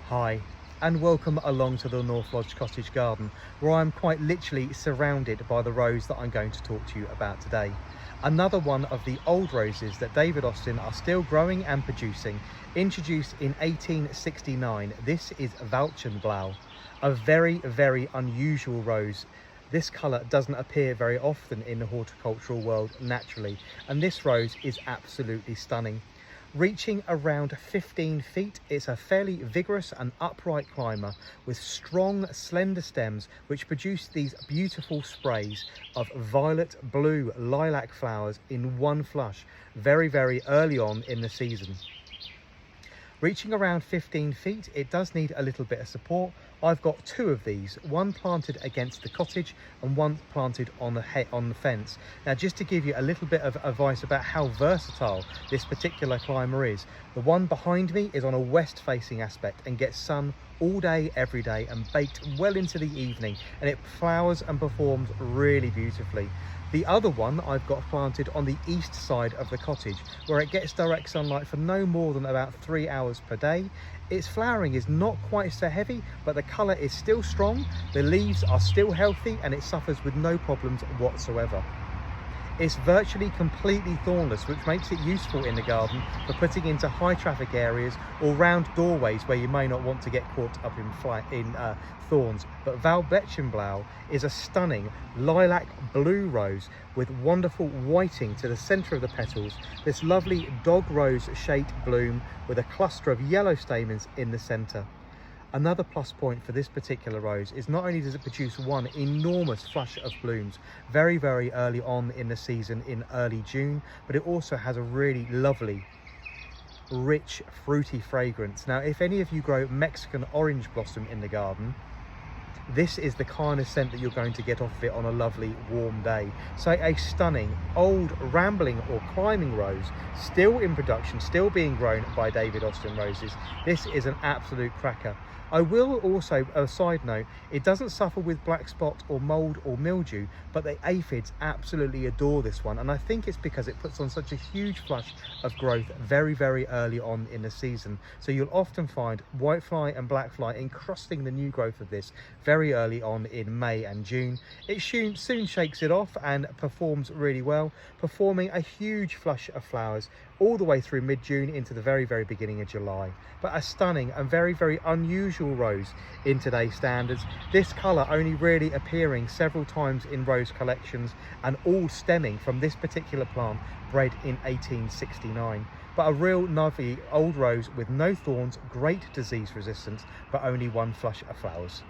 Hi, and welcome along to the North Lodge Cottage Garden, where I'm quite literally surrounded by the rose that I'm going to talk to you about today. Another one of the old roses that David Austin are still growing and producing, introduced in 1869. This is veilchenblau, a very unusual rose. This colour doesn't appear very often in the horticultural world naturally, and this rose is absolutely stunning. Reaching around 15 feet, it's a fairly vigorous and upright climber with strong, slender stems which produce these beautiful sprays of violet, blue, lilac flowers in one flush very early on in the season. Reaching around 15 feet, it does need a little bit of support. I've got two of these, one planted against the cottage and one planted on the fence. Now, just to give you a little bit of advice about how versatile this particular climber is, the one behind me is on a west facing aspect and gets sun all day, every day, and baked well into the evening, and it flowers and performs really beautifully. The other one I've got planted on the east side of the cottage, where it gets direct sunlight for no more than about 3 hours per day. Its flowering is not quite so heavy, but the colour is still strong, the leaves are still healthy, and it suffers with no problems whatsoever. It's virtually completely thornless, which makes it useful in the garden for putting into high traffic areas or round doorways where you may not want to get caught up in thorns. But veilchenblau is a stunning lilac blue rose with wonderful whiting to the centre of the petals, this lovely dog rose shaped bloom with a cluster of yellow stamens in the centre. Another plus point for this particular rose is not only does it produce one enormous flush of blooms very early on in the season in early June, but it also has a really lovely, rich, fruity fragrance. Now, if any of you grow Mexican orange blossom in the garden, this is the kind of scent that you're going to get off of it on a lovely warm day. So a stunning old rambling or climbing rose, still in production, still being grown by David Austin Roses. This is an absolute cracker. I will also, a side note, it doesn't suffer with black spot or mold or mildew, but the aphids absolutely adore this one, and I think it's because it puts on such a huge flush of growth very early on in the season. So you'll often find whitefly and blackfly encrusting the new growth of this very early on in May and June. It soon shakes it off and performs really well, performing a huge flush of flowers all the way through mid-June into the very beginning of July. But a stunning and very unusual rose in today's standards. This colour only really appearing several times in rose collections, and all stemming from this particular plant bred in 1869. But a real lovely old rose with no thorns, great disease resistance, but only one flush of flowers.